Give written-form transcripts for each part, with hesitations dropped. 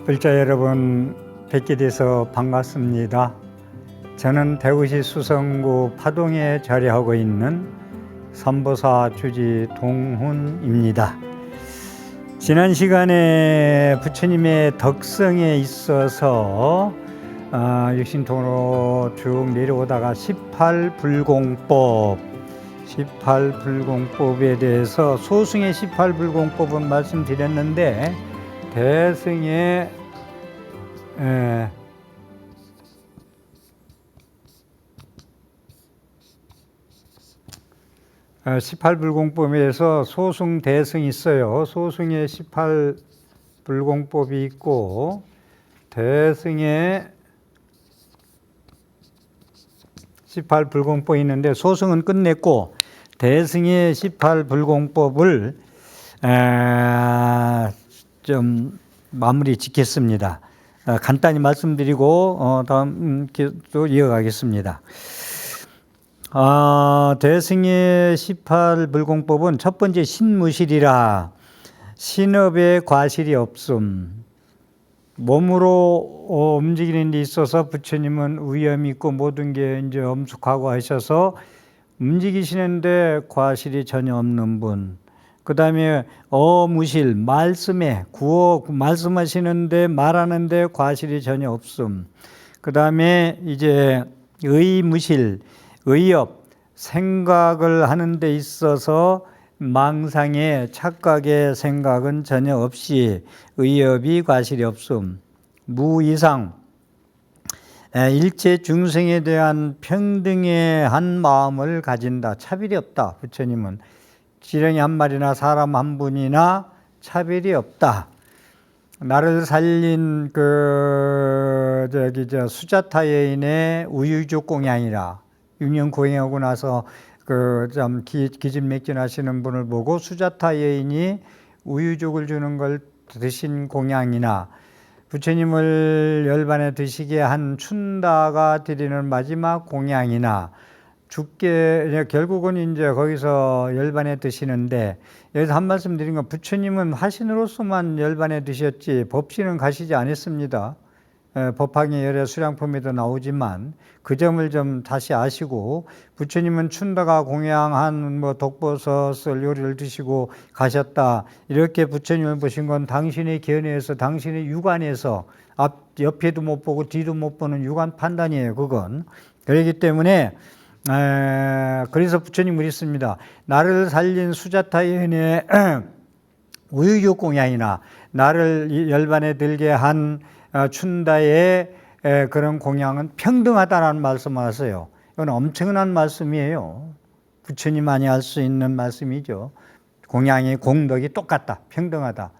불자 여러분 뵙게 돼서 반갑습니다. 저는 대구시 수성구 파동에 자리하고 있는 선보사 주지 동훈입니다. 지난 시간에 부처님의 덕성에 있어서 육신통으로 쭉 내려오다가 18불공법에 대해서 소승의 18불공법은 말씀드렸는데 대승의 18불공법에서 소승 대승이 있어요. 소승의 18불공법이 있고 대승의 18불공법이 있는데 소승은 끝냈고 대승의 18불공법을 좀 마무리 짓겠습니다. 간단히 말씀드리고 다음 또 이어가겠습니다. 대승의 18불공법은 첫 번째 신무실이라 신업에 과실이 없음. 몸으로 움직이는 데 있어서 부처님은 위엄이 있고 모든 게 이제 엄숙하고 하셔서 움직이시는데 과실이 전혀 없는 분. 그 다음에 어무실, 말씀에 말씀하시는데 말하는데 과실이 전혀 없음. 그 다음에 이제 의무실, 의업, 생각을 하는 데 있어서 망상에 착각의 생각은 전혀 없이 의업이 과실이 없음. 무이상, 일체 중생에 대한 평등의 한 마음을 가진다. 차별이 없다. 부처님은 지렁이 한 마리나 사람 한 분이나 차별이 없다. 나를 살린 수자타 여인의 우유족 공양이라 6년 고행하고 나서 기진맥진하시는 분을 보고 수자타 여인이 우유족을 주는 걸 드신 공양이나 부처님을 열반에 드시게 한 춘다가 드리는 마지막 공양이나 죽게 결국은 이제 거기서 열반에 드시는데 여기서 한 말씀 드린 건 부처님은 화신으로서만 열반에 드셨지 법신은 가시지 않았습니다. 법화경 열애 수량품에도 나오지만 그 점을 좀 다시 아시고 부처님은 춘다가 공양한 독버섯을 요리를 드시고 가셨다. 이렇게 부처님을 보신 건 당신의 견해에서 당신의 육안에서 옆에도 못 보고 뒤도 못 보는 육안 판단이에요. 그건. 그렇기 때문에 그래서 부처님은 있습니다. 나를 살린 수자타 여인의 우유족 공양이나 나를 열반에 들게 한 춘다의 그런 공양은 평등하다라는 말씀을 하세요. 이건 엄청난 말씀이에요. 부처님만이 할 수 있는 말씀이죠. 공양의 공덕이 똑같다. 평등하다.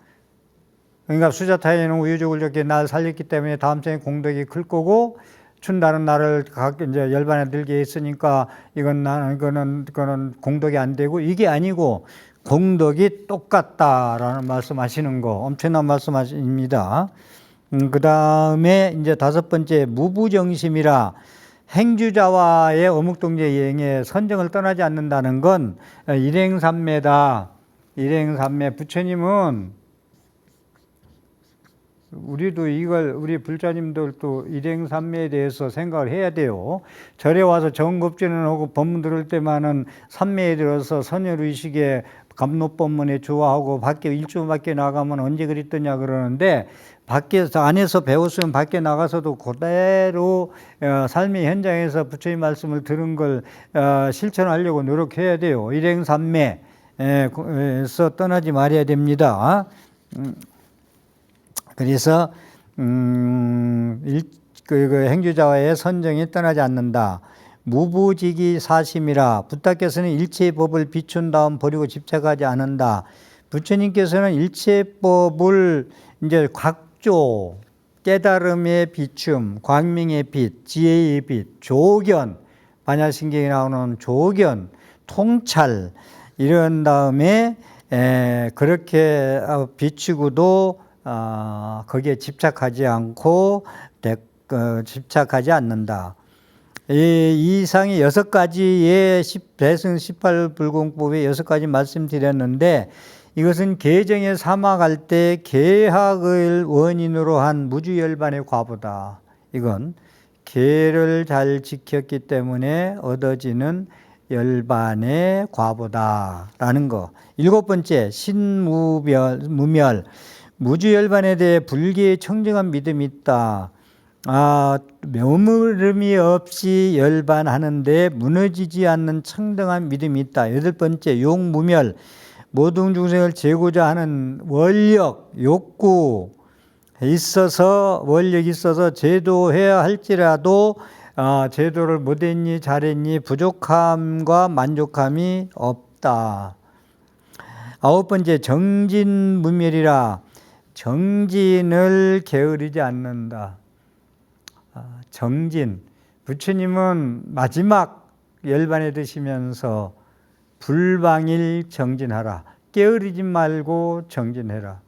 그러니까 수자타 여인은 우유족을 이렇게 날 살렸기 때문에 다음 생에 공덕이 클 거고 춘다는 나를 이제 열반에 들게 했으니까 이거는 공덕이 안 되고 이게 아니고 공덕이 똑같다라는 말씀하시는 거 엄청난 말씀입니다. 그 다음에 이제 다섯 번째 무부정심이라 행주자와의 어묵동제 여행에 선정을 떠나지 않는다는 건 일행삼매다. 일행삼매 부처님은 우리도 우리 불자님들도 일행삼매에 대해서 생각을 해야 돼요. 절에 와서 정급제는 하고 법문 들을 때만은 삼매에 들어서 선열의식에 감로법문에 좋아하고 밖에 일주 밖에 나가면 언제 그랬더냐 그러는데 밖에서 안에서 배웠으면 밖에 나가서도 그대로 삶의 현장에서 부처님 말씀을 들은 걸 실천하려고 노력해야 돼요. 일행삼매에서 떠나지 말아야 됩니다. 그래서 행주자와의 선정이 떠나지 않는다. 무부지기 사심이라 부타께서는 일체의 법을 비춘 다음 버리고 집착하지 않는다. 부처님께서는 일체법을 이제 각조 깨달음의 비춤, 광명의 빛, 지혜의 빛, 조견, 반야신경에 나오는 조견, 통찰 이런 다음에 그렇게 비추고도 거기에 집착하지 않고 집착하지 않는다. 이 이상의 6가지의 대승 18불공법의 6가지 말씀드렸는데 이것은 계정에 사막할 때 계학을 원인으로 한 무주열반의 과보다. 이건 계를 잘 지켰기 때문에 얻어지는 열반의 과보다라는 거. 7번째, 무멸. 무주열반에 대해 불교의 청정한 믿음이 있다. 머무름이 없이 열반하는데 무너지지 않는 청정한 믿음이 있다. 8번째, 용무멸. 모든 중생을 재고자 하는 원력, 욕구 원력이 있어서 제도해야 할지라도 제도를 못했니 잘했니 부족함과 만족함이 없다. 9번째, 정진무멸이라. 정진을 게으르지 않는다. 정진. 부처님은 마지막 열반에 드시면서 불방일 정진하라. 게으르지 말고 정진해라.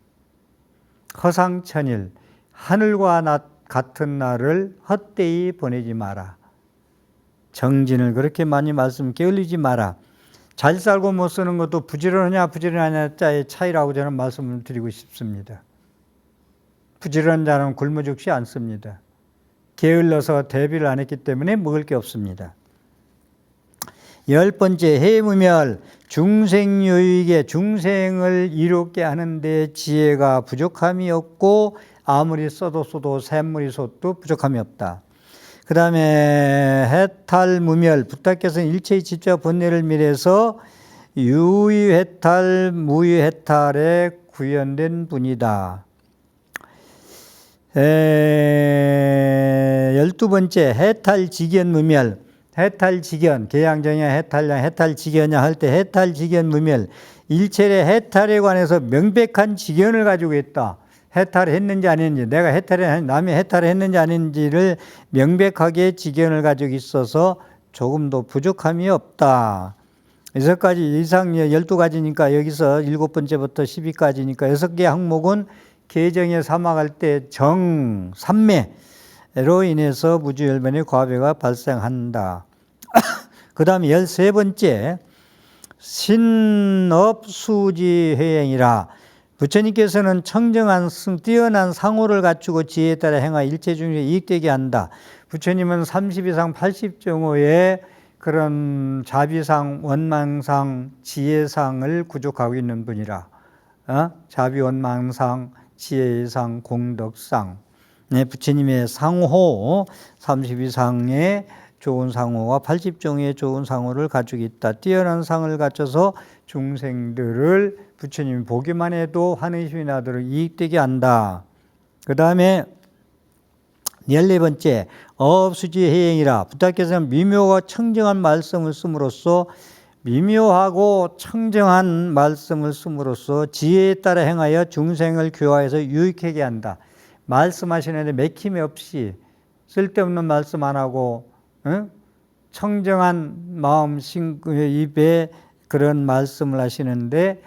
허상천일. 하늘과 낮 같은 날을 헛되이 보내지 마라. 정진을 그렇게 많이 게을리지 마라. 잘 살고 못 쓰는 것도 부지런하냐 부지런하냐 자의 차이라고 저는 말씀을 드리고 싶습니다. 부지런한 자는 굶어 죽지 않습니다. 게을러서 대비를 안 했기 때문에 먹을 게 없습니다. 10번째, 해무멸. 중생요익에 중생을 이롭게 하는데 지혜가 부족함이 없고 아무리 써도 샘물이 솟도 부족함이 없다. 그 다음에 해탈무멸. 부타께서는 일체의 집자 번뇌를 멸해서 유의해탈, 무의해탈에 구현된 분이다. 12번째, 해탈직연무멸. 해탈직연, 계양정야 해탈직연야 할 때 해탈직연무멸. 일체의 해탈에 관해서 명백한 직연을 가지고 있다. 해탈을 했는지 안 했는지, 내가 남이 해탈을 했는지 안 했는지를 명백하게 직연을 가지고 있어서 조금도 부족함이 없다. 6가지 이상 12가지니까 여기서 7번째부터 12까지니까 6개 항목은 계정에 사막할 때 삼매로 인해서 무주열반의 과배가 발생한다. 그 다음에 13번째, 신업수지회행이라. 부처님께서는 청정한 뛰어난 상호를 갖추고 지혜에 따라 행하 일체 중에 이익되게 한다. 부처님은 30이상 80정호의 그런 자비상, 원망상, 지혜상을 구족하고 있는 분이라. 자비, 원망상, 지혜상, 공덕상. 네, 부처님의 상호, 32상의 좋은 상호와 80종의 좋은 상호를 가지고 있다. 뛰어난 상을 갖춰서 중생들을 부처님이 보기만 해도 환희심이 나도록 이익되게 한다. 그 다음에 14번째, 어업수지해행이라. 부타께서는 미묘와 청정한 말씀을 씀으로써 미묘하고 청정한 말씀을 씀으로써 지혜에 따라 행하여 중생을 교화해서 유익하게 한다. 말씀하시는데 맥힘이 없이 쓸데없는 말씀 안 하고 청정한 마음 입에 그런 말씀을 하시는데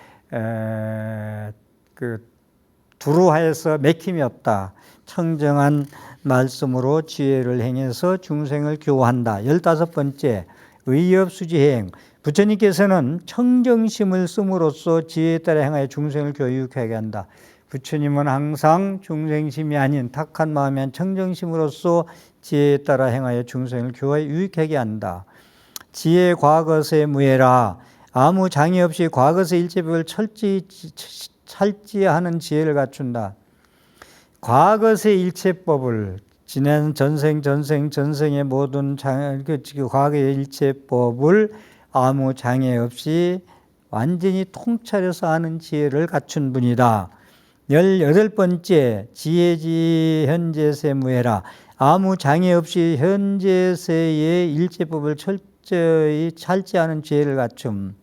두루하여서 맥힘이 없다. 청정한 말씀으로 지혜를 행해서 중생을 교화한다. 15번째, 의업수지행. 부처님께서는 청정심을 씀으로써 지혜에 따라 행하여 중생을 교육하게 한다. 부처님은 항상 중생심이 아닌 탁한 마음이 한 청정심으로써 지혜에 따라 행하여 중생을 교화에 유익하게 한다. 지혜 과거세 무해라. 아무 장애 없이 과거세 일체법을 찰지하는 지혜를 갖춘다. 과거세 일체법을 지난 전생의 모든 과거의 일체법을 아무 장애 없이 완전히 통찰해서 하는 지혜를 갖춘 분이다. 18번째, 지혜지 현재세 무해라. 아무 장애 없이 현재세의 일체법을 철저히 찰지하는 지혜를 갖춤.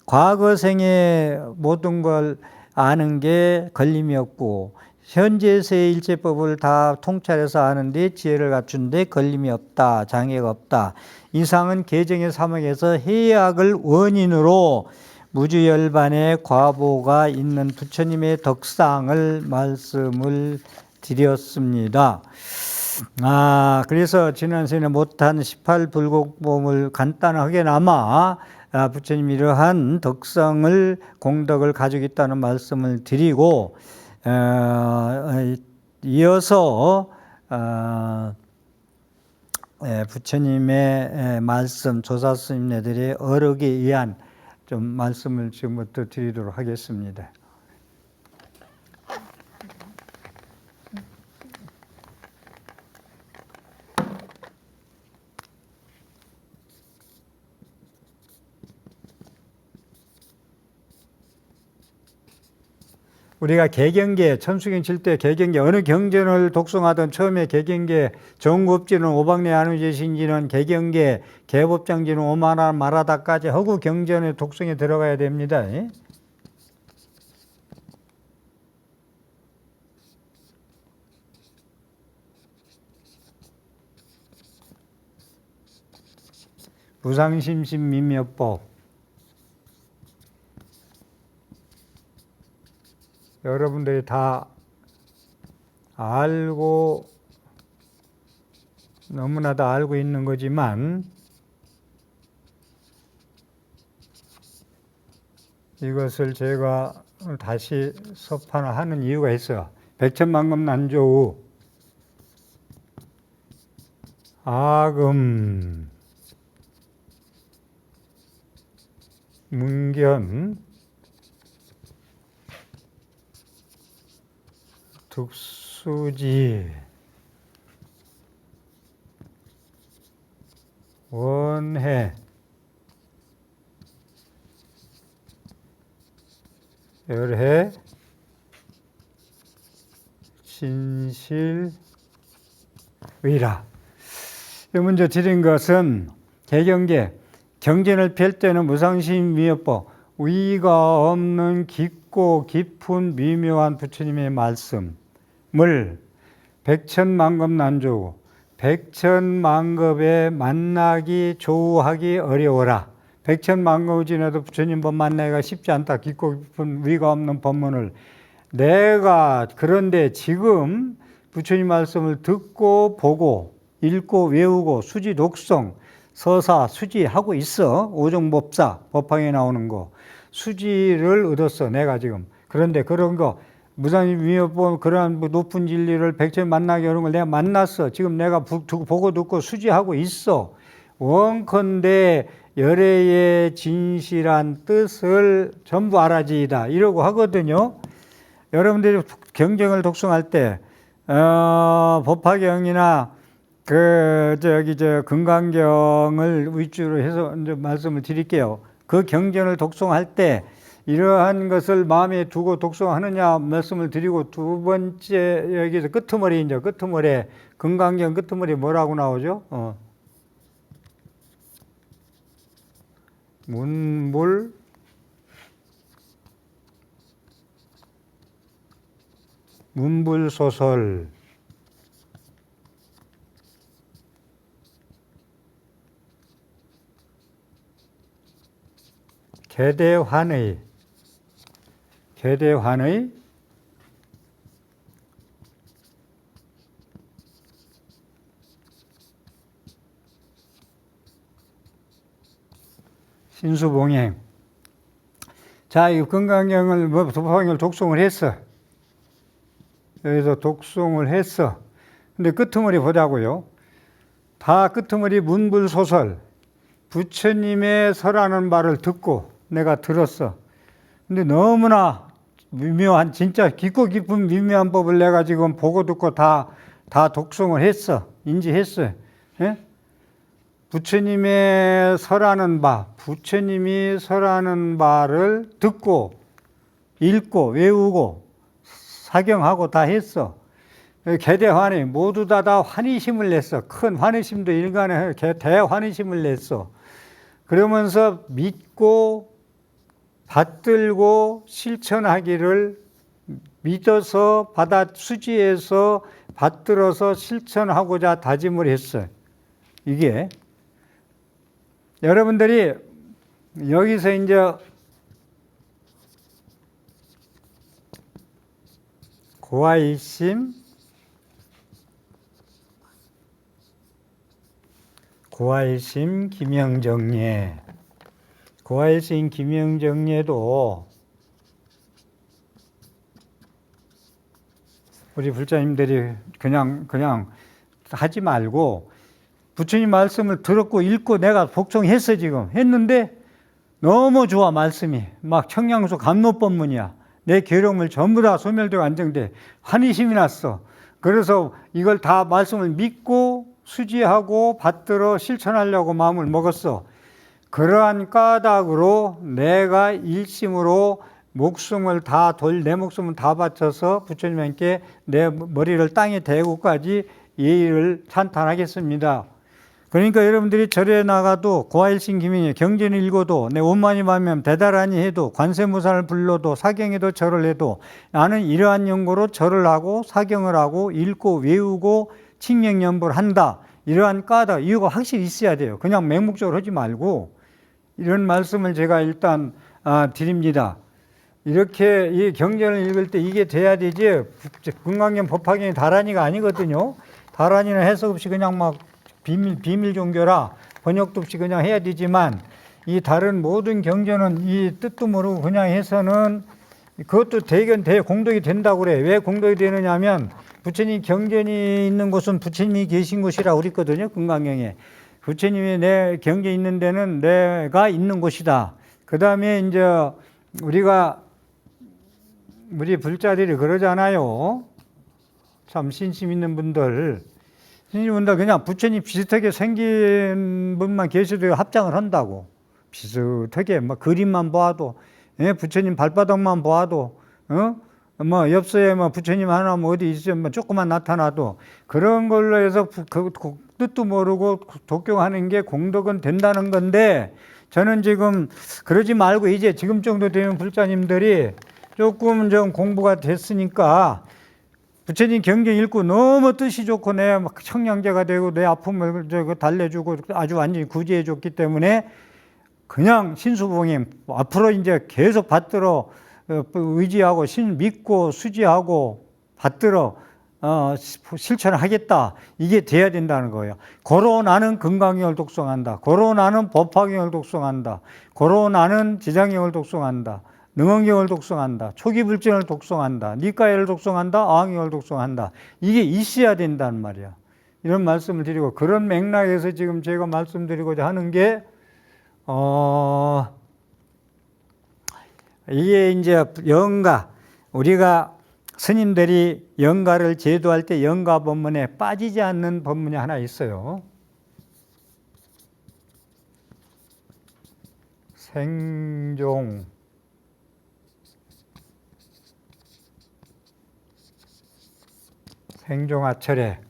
과거생의 모든 걸 아는 게 걸림이 없고 현재세의 일체법을 다 통찰해서 아는데 지혜를 갖춘데 걸림이 없다. 장애가 없다. 이상은 계정의 사막에서 해악을 원인으로 무주열반의 과보가 있는 부처님의 덕상을 말씀을 드렸습니다. 그래서 지난 시간에 못한 18불곡범을 간단하게나마 부처님 이러한 덕성을 공덕을 가지고 있다는 말씀을 드리고 이어서 부처님의 말씀 조사 스님네들의 어록에 의한 좀 말씀을 지금부터 드리도록 하겠습니다. 우리가 개경계, 천수경 칠 때 개경계, 어느 경전을 독송하던 처음에 개경계, 정급지는 오박내 안우제신지는 개경계, 개법장지는 오마나 말하다까지 허구 경전의 독송에 들어가야 됩니다. 무상심심미묘법. 여러분들이 다 알고 너무나 다 알고 있는 거지만 이것을 제가 다시 서판하는 이유가 있어요. 백천만금 난조우 아금 문견 득수지 원해 열해 진실의라. 이 문제 드린 것은 개경계 경전을 펼 때는 무상심미묘법 위가 없는 깊고 깊은 미묘한 부처님의 말씀을 백천만급난조우 백천만급에 만나기 조우하기 어려워라. 백천만급을 지나도 부처님 법 만나기가 쉽지 않다. 깊고 깊은 위가 없는 법문을 내가 그런데 지금 부처님 말씀을 듣고 보고 읽고 외우고 수지 독송 서사 수지하고 있어. 오종법사 법화에 나오는 거 수지를 얻었어 내가 지금. 그런데 그런 거 무상미묘법 그러한 높은 진리를 백천 만나게 하는 걸 내가 만났어. 지금 내가 보고 듣고 수지하고 있어. 원컨대 열애의 진실한 뜻을 전부 알아지이다 이러고 하거든요. 여러분들이 경전을 독송할 때 법화경이나 금강경을 위주로 해서 이제 말씀을 드릴게요. 그 경전을 독송할 때 이러한 것을 마음에 두고 독송하느냐 말씀을 드리고, 두 번째 여기서 끄트머리, 이제 끄트머리 금강경 끄트머리 뭐라고 나오죠? 문불소설 개대환의 신수봉행. 자, 이 금강경을 법화경을 독송을 했어. 여기서 독송을 했어. 근데 끄트머리 보자고요. 다 끄트머리 문불소설 부처님의 설하는 말을 듣고 내가 들었어. 근데 너무나 미묘한, 진짜 깊고 깊은 미묘한 법을 내가 지금 보고 듣고 다 독송을 했어. 인지했어. 예? 부처님의 설하는 바, 부처님이 설하는 바를 듣고 읽고 외우고 사경하고 다 했어. 개대환희 모두 다 환희심을 냈어. 큰 환희심도 일간에 대환희심을 냈어. 그러면서 믿고 받들고 실천하기를 믿어서 수지해서 받들어서 실천하고자 다짐을 했어요. 이게 여러분들이 여기서 이제 고아일심, 김영정예, 고아일시인 김영정예도 우리 불자님들이 그냥 하지 말고 부처님 말씀을 들었고 읽고 내가 복종했어. 지금 했는데 너무 좋아. 말씀이 막 청량수 감로법문이야. 내 괴로움을 전부 다 소멸되고 안정돼. 환희심이 났어. 그래서 이걸 다 말씀을 믿고 수지하고 받들어 실천하려고 마음을 먹었어. 그러한 까닭으로 내가 일심으로 목숨을 내 목숨을 다 바쳐서 부처님께 내 머리를 땅에 대고까지 예의를 찬탄하겠습니다. 그러니까 여러분들이 절에 나가도 고아일신 기민이 경전을 읽어도 내 옷만이 마면 대다라니 해도 관세무사를 불러도 사경에도 절을 해도 나는 이러한 연고로 절을 하고 사경을 하고 읽고 외우고 칭명연보를 한다. 이러한 까닭 이유가 확실히 있어야 돼요. 그냥 맹목적으로 하지 말고 이런 말씀을 제가 일단 드립니다. 이렇게 이 경전을 읽을 때 이게 돼야 되지. 금강경 법화경이 다란이가 아니거든요. 다란이는 해석 없이 그냥 막 비밀 종교라 번역도 없이 그냥 해야 되지만 이 다른 모든 경전은 이 뜻도 모르고 그냥 해서는 그것도 공덕이 된다고 그래. 왜 공덕이 되느냐 하면 부처님 경전이 있는 곳은 부처님이 계신 곳이라고 그랬거든요. 금강경에. 부처님이 내 경전이 있는 데는 내가 있는 곳이다. 그 다음에 이제 우리 불자들이 그러잖아요. 참 신심 있는 분들. 그냥 부처님 비슷하게 생긴 분만 계셔도 합장을 한다고. 비슷하게 뭐 그림만 보아도, 부처님 발바닥만 보아도, 엽서에 부처님 하나 어디 있으면 조금만 나타나도 그런 걸로 해서 그 뜻도 모르고 독경하는 게 공덕은 된다는 건데, 저는 지금 그러지 말고 이제 지금 정도 되는 불자님들이 조금 좀 공부가 됐으니까 부처님 경전 읽고 너무 뜻이 좋고 내 청량제가 되고 내 아픔을 달래주고 아주 완전히 구제해 줬기 때문에 그냥 신수봉임 앞으로 이제 계속 받들어 의지하고 믿고 수지하고 받들어 실천을 하겠다. 이게 돼야 된다는 거예요. 고로 나는 금강경을 독송한다. 고로 나는 법화경을 독송한다. 고로 나는 지장경을 독송한다. 능언경을 독송한다. 초기불전을 독송한다. 니까야를 독송한다. 아항경을 독송한다. 이게 있어야 된다는 말이야. 이런 말씀을 드리고 그런 맥락에서 지금 제가 말씀드리고자 하는 게 이게 이제 영가 우리가 스님들이 영가를 제도할 때 영가 법문에 빠지지 않는 법문이 하나 있어요. 생종 생종하철에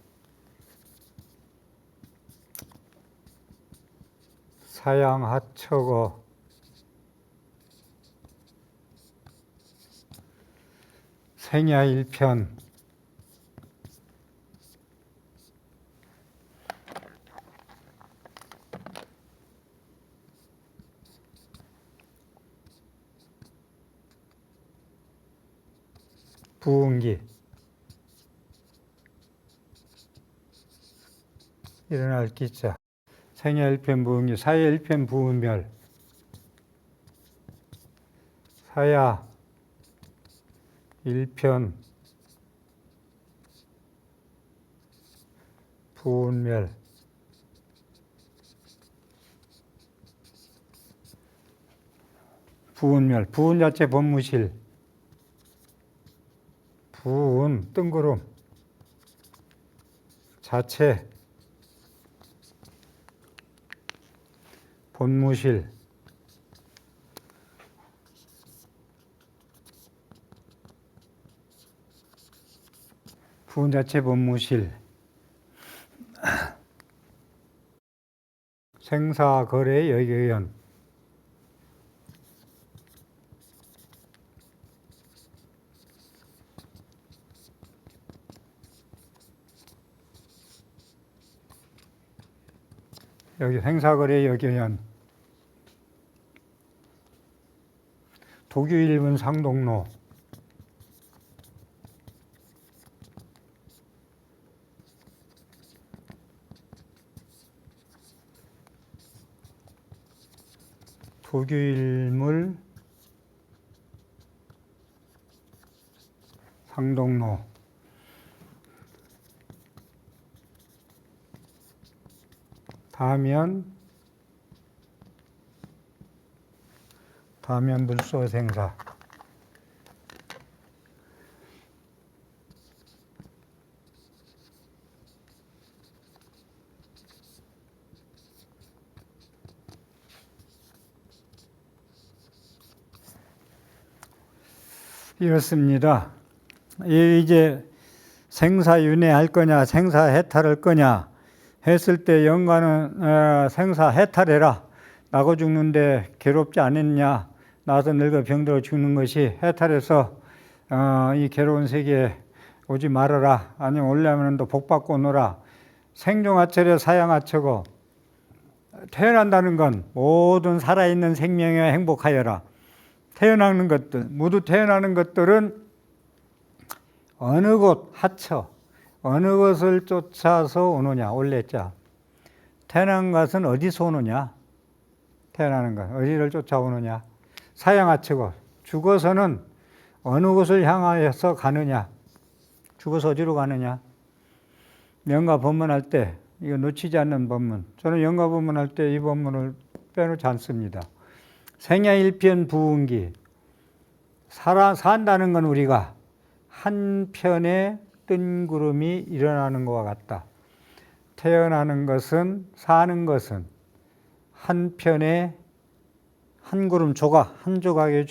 사양하처거 생야일편 부흥기 일어날 기자 생야일편 부흥기 사야일편 부흥멸 사야 일편 부운멸 부운멸 부운 자체 법무실 부운 뜬구름 자체 본무실 부운 자체 본무실 생사거래 여기연 여기 생사거래 여기연 도교 1분 상동로 도규일물 상동로. 다면 물소생사. 이렇습니다. 이제 생사윤회할 거냐 생사해탈할 거냐 했을 때 영가는 생사해탈해라. 나고 죽는데 괴롭지 않았냐. 나서 늙어 병들어 죽는 것이 해탈해서 이 괴로운 세계에 오지 말아라. 아니면 오려면 또 복받고 오너라. 생종하철에 사양하처고 태어난다는 건 모든 살아있는 생명에 행복하여라. 태어나는 것들, 모두 태어나는 것들은 어느 곳 하처, 어느 것을 쫓아서 오느냐, 올레자. 태어난 것은 어디서 오느냐? 태어나는 것, 어디를 쫓아오느냐? 사양하처고, 죽어서는 어느 곳을 향하여서 가느냐? 죽어서 어디로 가느냐? 영가 법문할 때, 이거 놓치지 않는 법문. 저는 영가 법문할 때 이 법문을 빼놓지 않습니다. 생야일편 부운기. 산다는 건 우리가 한편에 뜬 구름이 일어나는 것과 같다. 태어나는 것은, 사는 것은 한편에 한 구름 조각, 한 조각의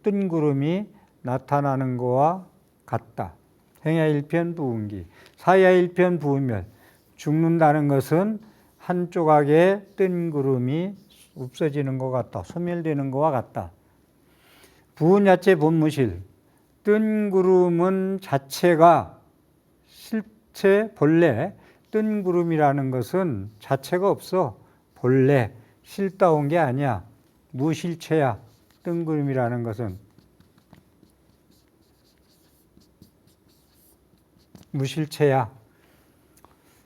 뜬 구름이 나타나는 것과 같다. 생야일편 부운기. 사야일편 부운멸. 죽는다는 것은 한 조각의 뜬 구름이 없어지는 것 같다. 소멸되는 것과 같다. 부운야채 본무실. 뜬 구름은 자체가 실체 본래 뜬 구름이라는 것은 자체가 없어. 본래 실다운 게 아니야. 무실체야. 뜬 구름이라는 것은 무실체야.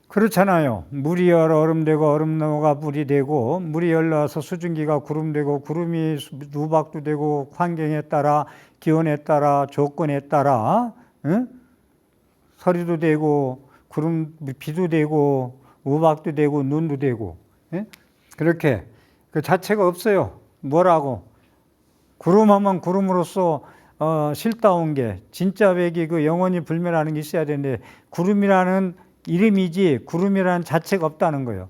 그렇잖아요. 물이 열어 얼음 되고 얼음 넘어가 물이 되고 물이 열려서 수증기가 구름 되고 구름이 누박도 되고 환경에 따라 기온에 따라 조건에 따라 서리도 되고 비도 되고 우박도 되고 눈도 되고 그렇게 그 자체가 없어요. 뭐라고? 구름하면 구름으로서 실다운 게 진짜 백이 그 영원히 불멸하는 게 있어야 되는데 구름이라는 이름이지 구름이라는 자체가 없다는 거예요.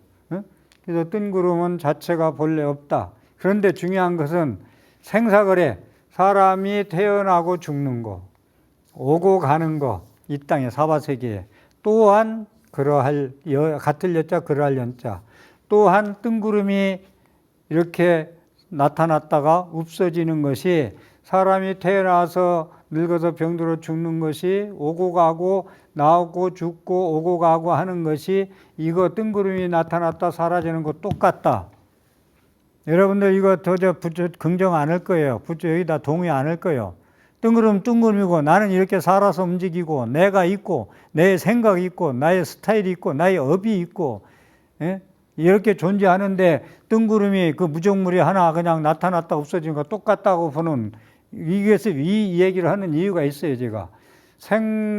그래서 뜬 구름은 자체가 본래 없다. 그런데 중요한 것은 생사거래, 사람이 태어나고 죽는 거, 오고 가는 거, 이 땅에 사바세계에 또한 그러할 같을 여자 그러할 연자, 또한 뜬 구름이 이렇게 나타났다가 없어지는 것이 사람이 태어나서 늙어서 병들어 죽는 것이 오고 가고 나오고 죽고 오고 가고 하는 것이 이거 뜬구름이 나타났다 사라지는 거 똑같다. 여러분들 이거 도저 긍정 안 할 거예요. 여기다 동의 안 할 거예요. 뜬구름이고 나는 이렇게 살아서 움직이고 내가 있고 내 생각이 있고 나의 스타일이 있고 나의 업이 있고 이렇게 존재하는데 뜬구름이 그 무정물이 하나 그냥 나타났다 없어지는 거 똑같다고 보는 이게서 이 얘기를 하는 이유가 있어요. 제가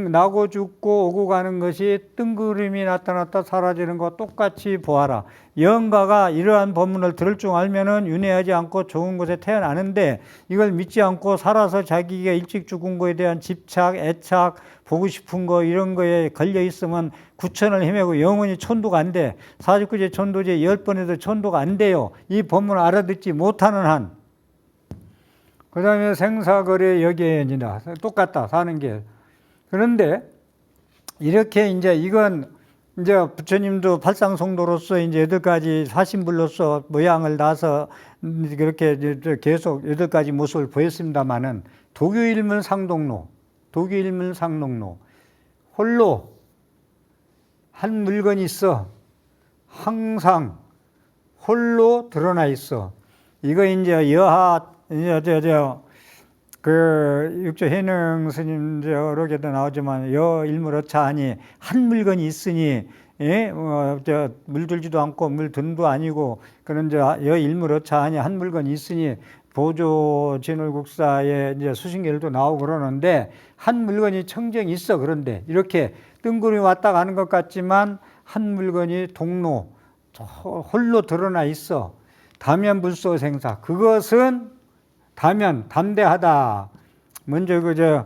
나고 죽고 오고 가는 것이 뜬구름이 나타났다 사라지는 거 똑같이 보아라. 영가가 이러한 법문을 들을 줄 알면은 윤회하지 않고 좋은 곳에 태어나는데 이걸 믿지 않고 살아서 자기가 일찍 죽은 거에 대한 집착, 애착, 보고 싶은 거 이런 거에 걸려 있으면 구천을 헤매고 영원히 천도가 안 돼. 49제 천도제 10번 해도 천도가 안 돼요. 이 법문을 알아듣지 못하는 한. 그 다음에 생사거래 여기에니라. 똑같다, 사는 게. 그런데 이렇게 이제 이건 이제 부처님도 팔상송도로서 이제 8가지 사신불로서 모양을 놔서 그렇게 계속 8가지 모습을 보였습니다만은 도교일문 상동로, 홀로 한 물건이 있어. 항상 홀로 드러나 있어. 이거 이제 그 육조 해능 스님 여러 개도 나오지만 일물어차하니 한 물건이 있으니 예? 물들지도 않고 물든도 아니고 그런 여 일물어차하니 한 물건이 있으니 보조 진월국사에 이제 수신결도 나오고 그러는데 한 물건이 청정이 있어. 그런데 이렇게 뜬구름이 왔다 가는 것 같지만 한 물건이 동로 홀로 드러나 있어. 다면불소 생사. 그것은 담대하다. 먼저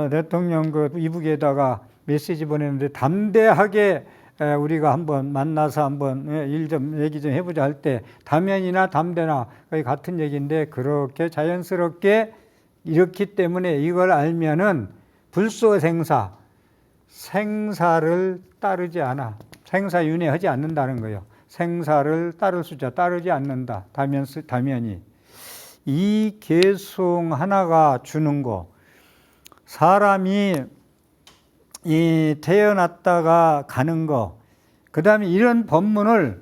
대통령 이북에다가 메시지 보냈는데 담대하게 우리가 한번 만나서 한번 일 좀 얘기 좀 해보자 할 때 담연이나 담대나 거의 같은 얘기인데 그렇게 자연스럽게 이렇기 때문에 이걸 알면은 불소생사, 생사를 따르지 않아. 생사윤회하지 않는다는 거예요. 생사를 따를 수자 따르지 않는다. 담연이. 이 개송 하나가 주는 거. 사람이 태어났다가 가는 거. 그 다음에 이런 법문을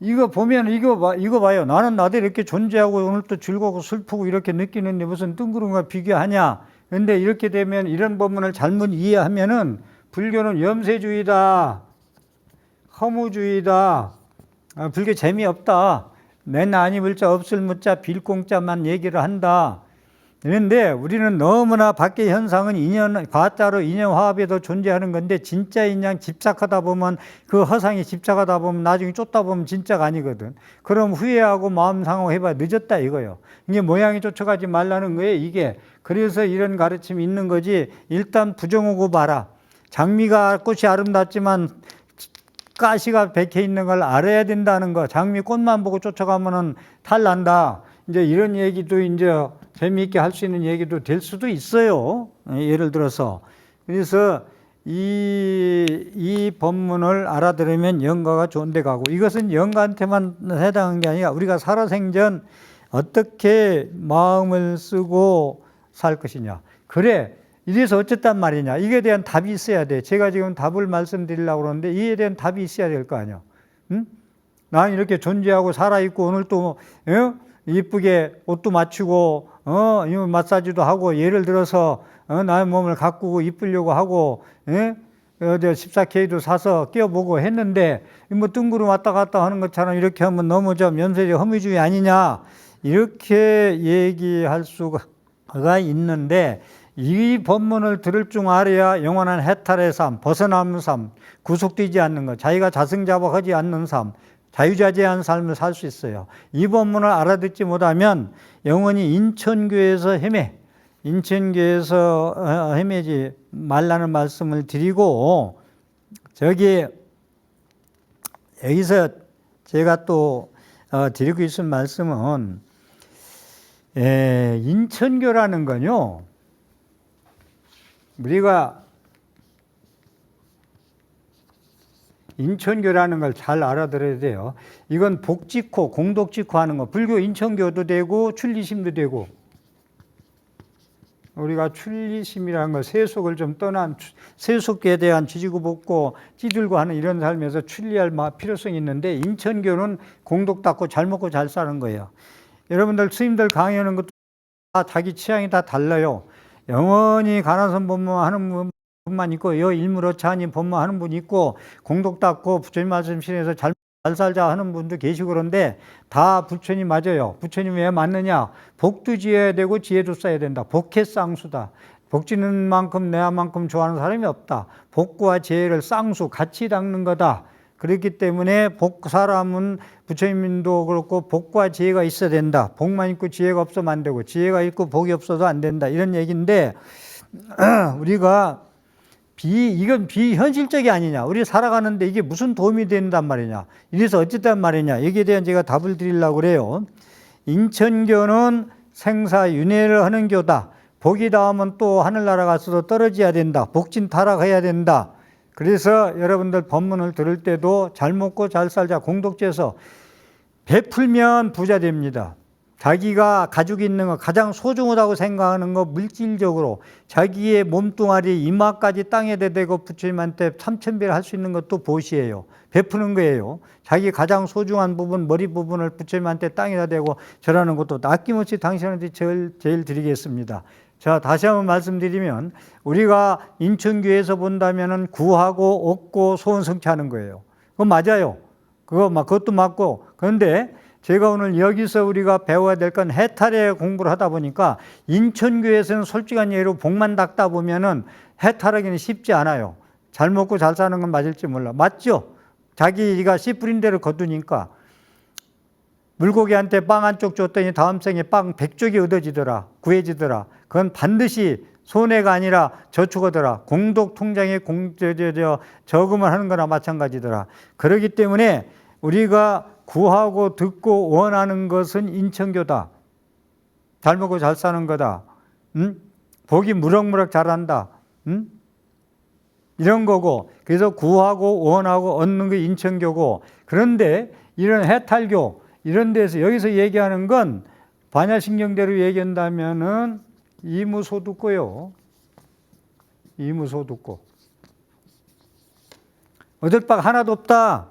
이거 보면 이거 봐요. 나는 나대로 이렇게 존재하고 오늘 또 즐겁고 슬프고 이렇게 느끼는데 무슨 뜬구름과 비교하냐. 근데 이렇게 되면 이런 법문을 잘못 이해하면은 불교는 염세주의다. 허무주의다. 불교 재미없다. 내나 아니 물자 없을 무자 빌공자만 얘기를 한다. 그런데 우리는 너무나 밖의 현상은 가짜로 인연화합에도 존재하는 건데 진짜인 양 집착하다 보면 그 허상에 집착하다 보면 나중에 쫓다 보면 진짜가 아니거든. 그럼 후회하고 마음 상하해봐 늦었다 이거요. 이게 모양이 쫓아가지 말라는 거예요 이게. 그래서 이런 가르침이 있는 거지. 일단 부정하고 봐라. 장미가 꽃이 아름답지만 가시가 박혀 있는 걸 알아야 된다는 거. 장미 꽃만 보고 쫓아가면은 탈난다. 이제 이런 얘기도 이제 재미있게 할 수 있는 얘기도 될 수도 있어요. 예를 들어서. 그래서 이 법문을 알아들으면 영가가 좋은 데 가고 이것은 영가한테만 해당한 게 아니라 우리가 살아생전 어떻게 마음을 쓰고 살 것이냐. 그래. 이래서 어쨌단 말이냐. 이게 대한 답이 있어야 돼. 제가 지금 답을 말씀드리려고 그러는데 이에 대한 답이 있어야 될 거 아니야. 응? 난 이렇게 존재하고 살아있고 오늘 또 이쁘게 옷도 맞추고 마사지도 하고 예를 들어서 나의 몸을 가꾸고 이쁘려고 하고 14K도 사서 끼워보고 했는데 뭐 뜬구름 왔다 갔다 하는 것처럼 이렇게 하면 너무 좀 염세적 허무주의 아니냐 이렇게 얘기할 수가 있는데 이 법문을 들을 줄 알아야 영원한 해탈의 삶, 벗어남는 삶, 구속되지 않는 것, 자기가 자승자박하지 않는 삶, 자유자재한 삶을 살 수 있어요. 이 법문을 알아듣지 못하면 영원히 인천교에서 인천교에서 헤매지 말라는 말씀을 드리고 여기서 제가 또 드리고 있을 말씀은 인천교라는 건요. 우리가 인천교라는 걸 잘 알아들어야 돼요. 이건 복직호, 공덕직호 하는 거. 불교 인천교도 되고 출리심도 되고. 우리가 출리심이라는 거 세속을 좀 떠난 세속에 대한 지지고 볶고 찌들고 하는 이런 삶에서 출리할 필요성이 있는데 인천교는 공덕 닦고 잘 먹고 잘 사는 거예요. 여러분들 스님들 강의하는 것도 다 자기 취향이 다 달라요. 영원히 가나선 법문하는 분만 있고 일물어차니 법문하는 분이 있고 공덕 닦고 부처님 말씀실에서 잘 살자 하는 분도 계시고 그런데 다 부처님 맞아요. 부처님 왜 맞느냐? 복도 지어야 되고 지혜도 써야 된다. 복해 쌍수다. 복 지는 만큼 내만큼 좋아하는 사람이 없다. 복과 지혜를 쌍수 같이 닦는 거다. 그렇기 때문에 사람은 부처님도 그렇고 복과 지혜가 있어야 된다. 복만 있고 지혜가 없으면 안 되고 지혜가 있고 복이 없어도 안 된다. 이런 얘기인데 우리가 이건 비현실적이 아니냐. 우리 살아가는데 이게 무슨 도움이 된단 말이냐. 이래서 어쨌단 말이냐. 여기에 대한 제가 답을 드리려고 그래요. 인천교는 생사윤회를 하는 교다. 복이 닿으면 또 하늘나라 가서도 떨어져야 된다. 복진 타락해야 된다. 그래서 여러분들 법문을 들을 때도 잘 먹고 잘 살자 공덕지에서 베풀면 부자 됩니다. 자기가 가지고 있는 거 가장 소중하다고 생각하는 거 물질적으로 자기의 몸뚱아리 이마까지 땅에 대대고 부처님한테 참천비를 할 수 있는 것도 보시예요. 베푸는 거예요. 자기 가장 소중한 부분 머리 부분을 부처님한테 땅에다 대고 절하는 것도 아낌없이 당신한테 제일 드리겠습니다. 자, 다시 한번 말씀드리면 우리가 인천교에서 본다면은 구하고 얻고 소원 성취하는 거예요. 그거 맞아요. 그것도 맞고. 그런데 제가 오늘 여기서 우리가 배워야 될 건 해탈의 공부를 하다 보니까 인천교에서는 솔직한 예로 복만 닦다 보면은 해탈하기는 쉽지 않아요. 잘 먹고 잘 사는 건 맞을지 몰라. 맞죠? 자기가 씨 뿌린 대로 거두니까. 물고기한테 빵 한 쪽 줬더니 다음 생에 빵 100쪽이 얻어지더라. 구해지더라. 그건 반드시 손해가 아니라 저축하더라. 공독 통장에 저금을 하는 거나 마찬가지더라. 그렇기 때문에 우리가 구하고 듣고 원하는 것은 인천교다. 잘 먹고 잘 사는 거다. 복이 무럭무럭 자란다. 이런 거고. 그래서 구하고 원하고 얻는 게 인천교고. 그런데 이런 해탈교 이런 데서 여기서 얘기하는 건 반야신경대로 얘기한다면은 이무소득고요. 이무소득고. 얻을 바가 하나도 없다.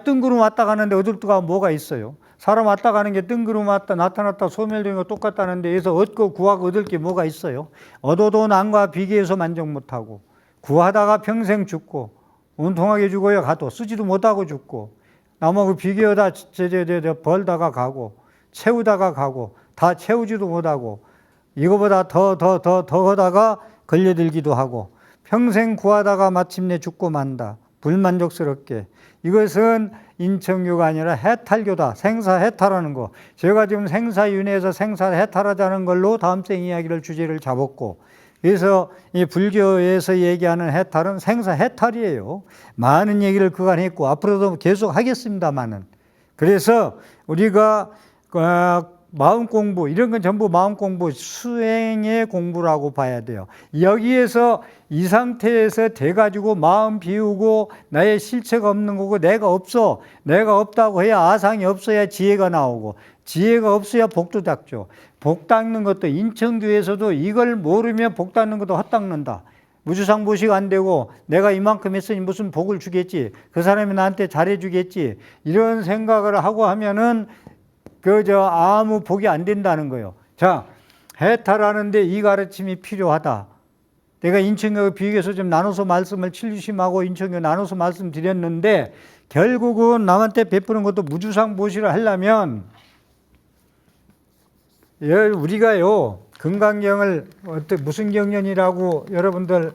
뜬구름 왔다 가는데 얻을 바가 뭐가 있어요? 사람 왔다 가는 게 뜬구름 왔다 나타났다 소멸되는 거 똑같다는데 여기서 얻고 구하고 얻을 게 뭐가 있어요? 얻어도 남과 비교해서 만족 못하고 구하다가 평생 죽고 운통하게 죽어야 가도 쓰지도 못하고 죽고 남하고 비교하다 벌다가 가고 채우다가 가고 다 채우지도 못하고 이거보다 더 하다가 걸려들기도 하고 평생 구하다가 마침내 죽고 만다. 불만족스럽게. 이것은 인천교가 아니라 해탈교다. 생사해탈하는 거. 제가 지금 생사윤회에서 생사해탈하자는 걸로 다음 생 이야기를 주제를 잡았고 그래서 이 불교에서 얘기하는 해탈은 생사해탈이에요. 많은 얘기를 그간 했고 앞으로도 계속 하겠습니다만은. 그래서 우리가 마음 공부 이런 건 전부 마음 공부 수행의 공부라고 봐야 돼요. 여기에서 이 상태에서 돼가지고 마음 비우고 나의 실체가 없는 거고 내가 없어. 내가 없다고 해야 아상이 없어야 지혜가 나오고 지혜가 없어야 복도 닦죠. 복 닦는 것도 인천교에서도 이걸 모르면 복 닦는 것도 헛닦는다. 무주상보시가 안 되고 내가 이만큼 했으니 무슨 복을 주겠지. 그 사람이 나한테 잘해 주겠지. 이런 생각을 하고 하면은 아무 복이 안 된다는 거예요. 자, 해탈하는데 이 가르침이 필요하다. 내가 인천교 비교해서 좀 나눠서 말씀을 칠주심하고 인천교 나눠서 말씀드렸는데 결국은 남한테 베푸는 것도 무주상보시를 하려면 우리가요 금강경을 무슨 경전이라고 여러분들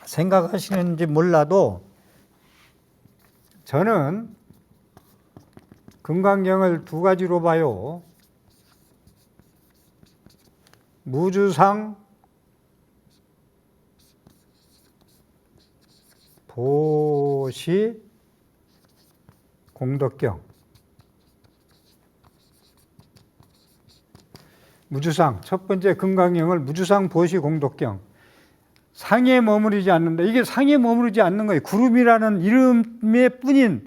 생각하시는지 몰라도 저는 금강경을 두 가지로 봐요. 무주상 보시 공덕경. 무주상 첫 번째 금강경을 무주상 보시 공덕경. 상에 머무르지 않는다. 이게 상에 머무르지 않는 거예요. 구름이라는 이름의 뿐인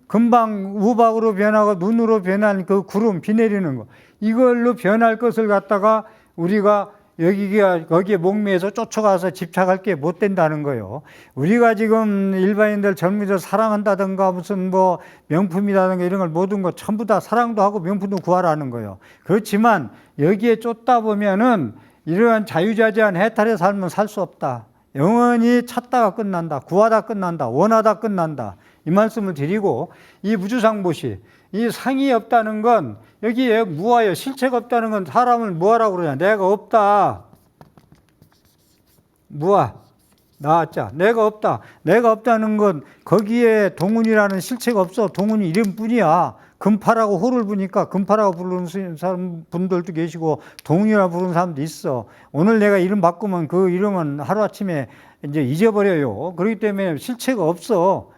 금방 우박으로 변하고 눈으로 변한 그 구름 비 내리는 거 이걸로 변할 것을 갖다가 우리가 거기에 목매에서 쫓아가서 집착할 게 못 된다는 거예요. 우리가 지금 일반인들 젊은이들 사랑한다든가 무슨 명품이라든가 이런 걸 모든 거 전부 다 사랑도 하고 명품도 구하라는 거예요. 그렇지만 여기에 쫓다 보면은 이러한 자유자재한 해탈의 삶은 살 수 없다. 영원히 찾다가 끝난다. 구하다 끝난다. 원하다 끝난다. 이 말씀을 드리고 이 무주상보시 이 상이 없다는 건 여기에 무아예요. 실체가 없다는 건 사람을 무아라고 그러냐. 내가 없다. 무아. 나왔자. 내가 없다. 내가 없다는 건 거기에 동운이라는 실체가 없어. 동운이 이름뿐이야. 금파라고 호를 부니까 금파라고 부르는 사람 분들도 계시고 동운이라고 부르는 사람도 있어. 오늘 내가 이름 바꾸면 그 이름은 하루아침에 이제 잊어버려요. 그렇기 때문에 실체가 없어.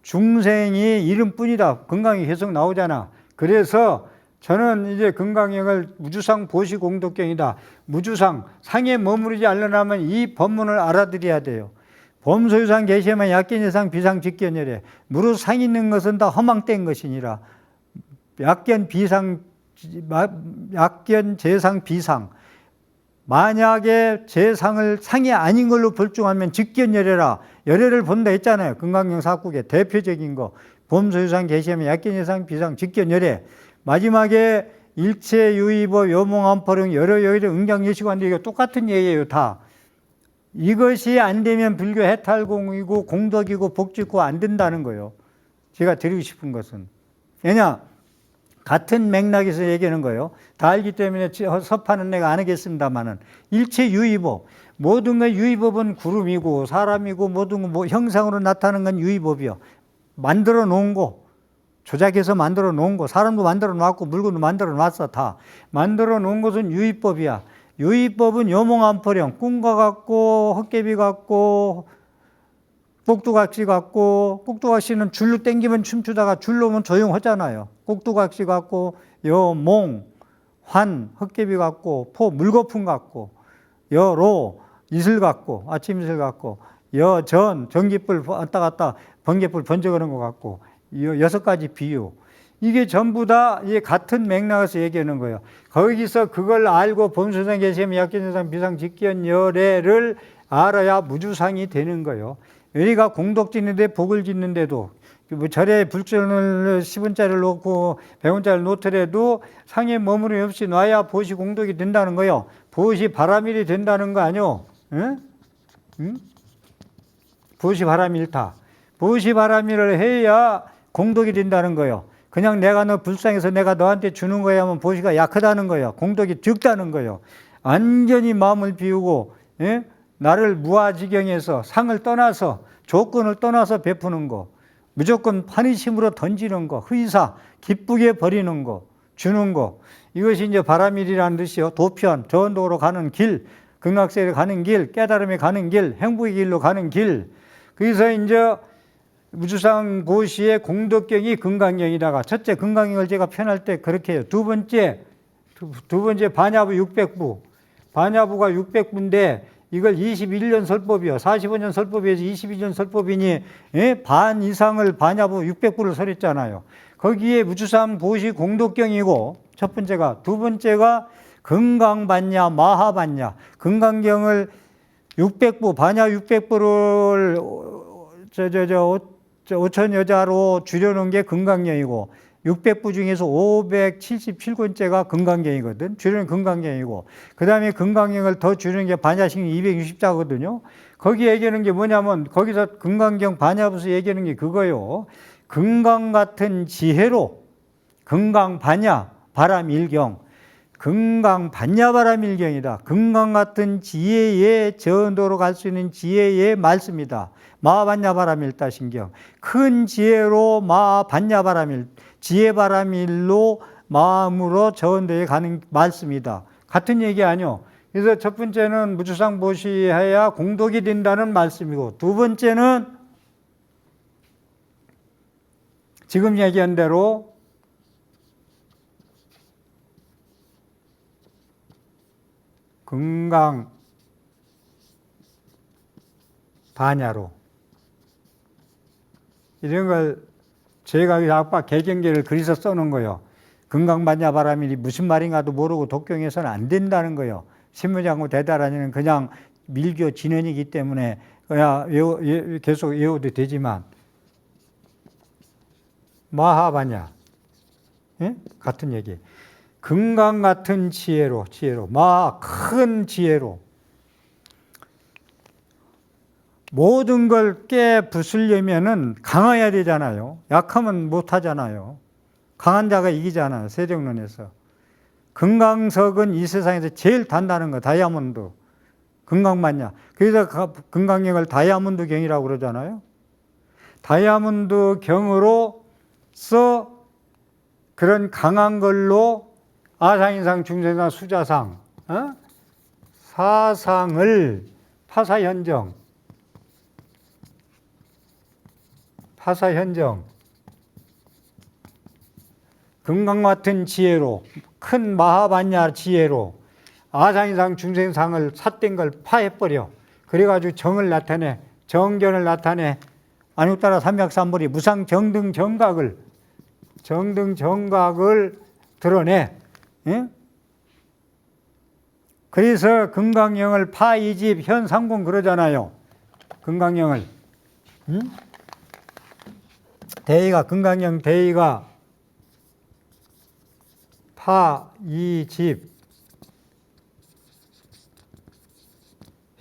중생이 이름뿐이다. 건강이 계속 나오잖아. 그래서 저는 이제 건강형을 무주상 보시 공덕경이다. 무주상, 상에 머무르지 않으려면 이 법문을 알아들여야 돼요. 범소유상 계시면 약견예상 비상 직견열에 무릇 상 있는 것은 다 허망된 것이니라. 약견 재상 비상. 만약에 재상을 상이 아닌 걸로 벌중하면 직견열애라. 열애를 본다 했잖아요. 건강경 사국의 대표적인 거. 범소유상 계시면 약견예상 비상 직견열애. 마지막에 일체 유의법 요몽암포령 여러 여의를 응장예시관데 이거 똑같은 얘기예요. 다. 이것이 안 되면 불교 해탈공이고 공덕이고 복짓고 안 된다는 거예요. 제가 드리고 싶은 것은. 왜냐? 같은 맥락에서 얘기하는 거예요. 다 알기 때문에 섭하는 내가 안 하겠습니다만은 일체 유의법. 모든 건 유의법은 구름이고 사람이고 모든 건 뭐 형상으로 나타나는 건 유의법이요. 만들어 놓은 거. 조작해서 만들어 놓은 거. 사람도 만들어 놨고 물건도 만들어 놨어. 다. 만들어 놓은 것은 유의법이야. 유의법은 요몽한포령, 꿈과 같고 헛개비 같고 꼭두각시 같고, 꼭두각시는 줄로 땡기면 춤추다가 줄로 오면 조용하잖아요. 꼭두각시 같고 여몽, 환, 헛개비 같고 포, 물거품 같고 여로, 이슬 같고 아침 이슬 같고 여전, 전기불 왔다 갔다 번개불 번쩍하는 것 같고 6가지 비유. 이게 전부 다 같은 맥락에서 얘기하는 거예요. 거기서 그걸 알고 범수상, 계시면 약견세상, 비상, 직견, 열애를 알아야 무주상이 되는 거예요. 우리가 공덕 짓는데 복을 짓는데도 뭐 절에 불전을 10원짜리를 놓고 100원짜리를 놓더라도 상에 머무름이 없이 놔야 보시 공덕이 된다는 거예요. 보시 바람일이 된다는 거 아니요? 응? 응? 보시 바람일타. 보시 바람일을 해야 공덕이 된다는 거예요. 그냥 내가 너 불쌍해서 내가 너한테 주는 거야 하면 보시가 약하다는 거예요. 공덕이 적다는 거예요. 완전히 마음을 비우고, 예? 나를 무아지경에서 상을 떠나서 조건을 떠나서 베푸는 거, 무조건 판이심으로 던지는 거, 의사 기쁘게 버리는 거, 주는 거, 이것이 이제 바람일이라는 뜻이요. 도편, 저언도로 가는 길, 극락세에 가는 길, 깨달음에 가는 길, 행복의 길로 가는 길. 그래서 이제 무주상 보시의 공덕경이 금강경이다가 첫째 금강경을 제가 편할 때 그렇게 해요. 두 번째 반야부 600부. 반야부가 600부인데 이걸 21년 설법이요. 45년 설법에서 22년 설법이니 반 이상을 반야부 600부를 설했잖아요. 거기에 무주상 보시 공덕경이고 첫 번째가, 두 번째가 금강반야 마하반야. 금강경을 600부 반야 600부를 5천 여자로 줄여놓은 게 금강경이고 600부 중에서 577권째가 금강경이거든. 줄여놓은 금강경이고 그 다음에 금강경을 더 줄이는 게 반야식 260자거든요. 거기 얘기하는 게 뭐냐면 거기서 금강경 반야부서 얘기하는 게 그거요. 금강 같은 지혜로 금강반야 바람일경, 금강반야바람일경이다. 금강 같은 지혜의 저언도로 갈 수 있는 지혜의 말씀이다. 마반야바람일다신경. 큰 지혜로 마반야바람일, 지혜바람일로 마음으로 저언도에 가는 말씀이다. 같은 얘기 아니요. 그래서 첫 번째는 무주상 보시해야 공덕이 된다는 말씀이고, 두 번째는 지금 얘기한 대로 금강 반야로 이런 걸 제가 아까 개경계를 그리서 써놓은 거예요. 금강반야 바람일이 무슨 말인가도 모르고 독경에서는 안 된다는 거예요. 신무장구 대다라니는 그냥 밀교 진언이기 때문에 그냥 계속 외워도 되지만 마하반야 같은 얘기. 금강 같은 지혜로 마 큰 지혜로 모든 걸 깨부수려면은 강해야 되잖아요. 약하면 못하잖아요. 강한 자가 이기잖아요. 세정론에서. 금강석은 이 세상에서 제일 단단한 거, 다이아몬드. 금강만야. 그래서 금강경을 다이아몬드 경이라고 그러잖아요. 다이아몬드 경으로서 그런 강한 걸로 아상인상, 중생상, 수자상, 사상을 파사현정, 금강 같은 지혜로, 큰 마하반야 지혜로 아상인상, 중생상을 삿된 걸 파해버려. 그래가지고 정을 나타내, 정견을 나타내, 안육따라 삼약삼불이 무상정등정각을 드러내. 그래서 금강경을 파이집 현상공 그러잖아요. 금강경을. 대의가, 금강경 대의가 파이집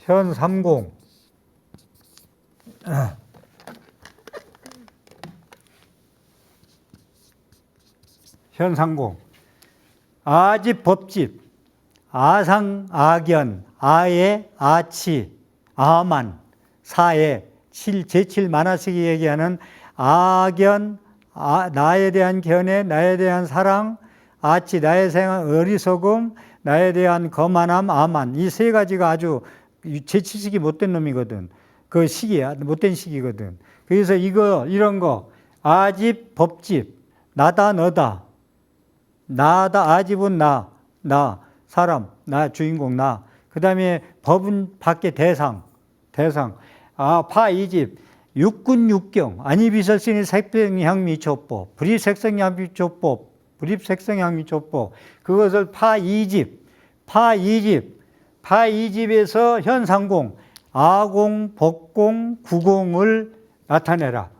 현삼공. 현상공. 아집 법집. 아상 아견. 아예 아치. 아만. 사에. 제7 만화식이 얘기하는 아견. 나에 대한 견해, 나에 대한 사랑, 아치, 나에 대한 어리석음, 나에 대한 거만함, 아만. 이 세 가지가 아주 제7식이 못된 놈이거든. 그 식이야. 못된 식이거든. 그래서 이런 거. 아집, 법집. 나다, 너다. 나다, 아집은 나. 사람. 나, 주인공, 나. 그 다음에 법은 밖에 대상. 파이집. 육군 육경, 안이비설신의 색성향미초법, 불입색성향미초법, 그것을 파이집에서 현상공, 아공, 법공, 구공을 나타내라.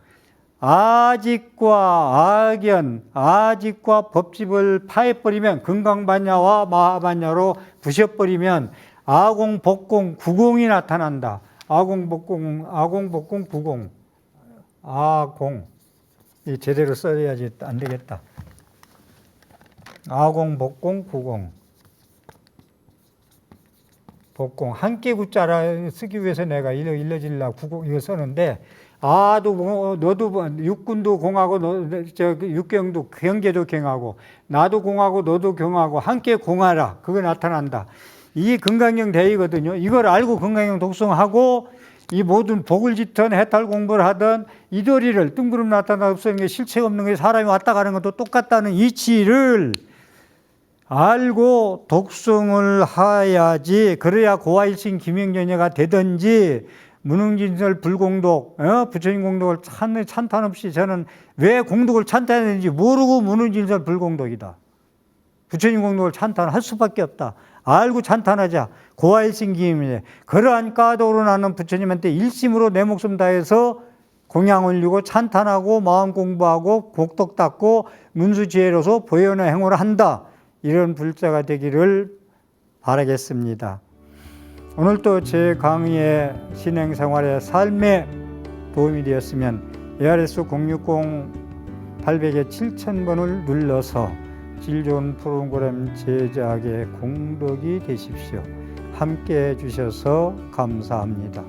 아직과 법집을 파해버리면 금강반야와 마하반야로 부셔버리면 아공, 법공, 구공이 나타난다. 아공, 복공, 구공. 아공. 이 제대로 써야지 안 되겠다. 아공, 복공, 구공. 복공. 한께 구자라 쓰기 위해서 내가 일러질라 구공 이거 썼는데, 너도 육군도 공하고, 육경도 경계도 경하고, 나도 공하고, 너도 경하고, 함께 공하라. 그거 나타난다. 이게 금강경 대의거든요. 이걸 알고 금강경 독송하고 이 모든 복을 짓든 해탈 공부를 하든 이 도리를 뜬구름 나타나 없어는 게 실체 없는 게 사람이 왔다 가는 것도 똑같다는 이치를 알고 독송을 해야지. 그래야 고아일신 김영전야가 되든지 무능진설 불공독, 부처님 공독을 찬탄 없이 저는 왜 공독을 찬탄했는지 모르고 무능진설 불공독이다. 부처님 공독을 찬탄할 수밖에 없다. 알고 찬탄하자. 고아일신 기임이네. 그러한 까도로 나는 부처님한테 일심으로 내 목숨 다해서 공양 올리고 찬탄하고 마음 공부하고 복덕 닦고 문수지혜로서 보현의 행호를 한다. 이런 불자가 되기를 바라겠습니다. 오늘도 제 강의의 신행생활의 삶에 도움이 되었으면 ARS 060-800-7000번을 눌러서 질 좋은 프로그램 제작에 공덕이 되십시오. 함께 해주셔서 감사합니다.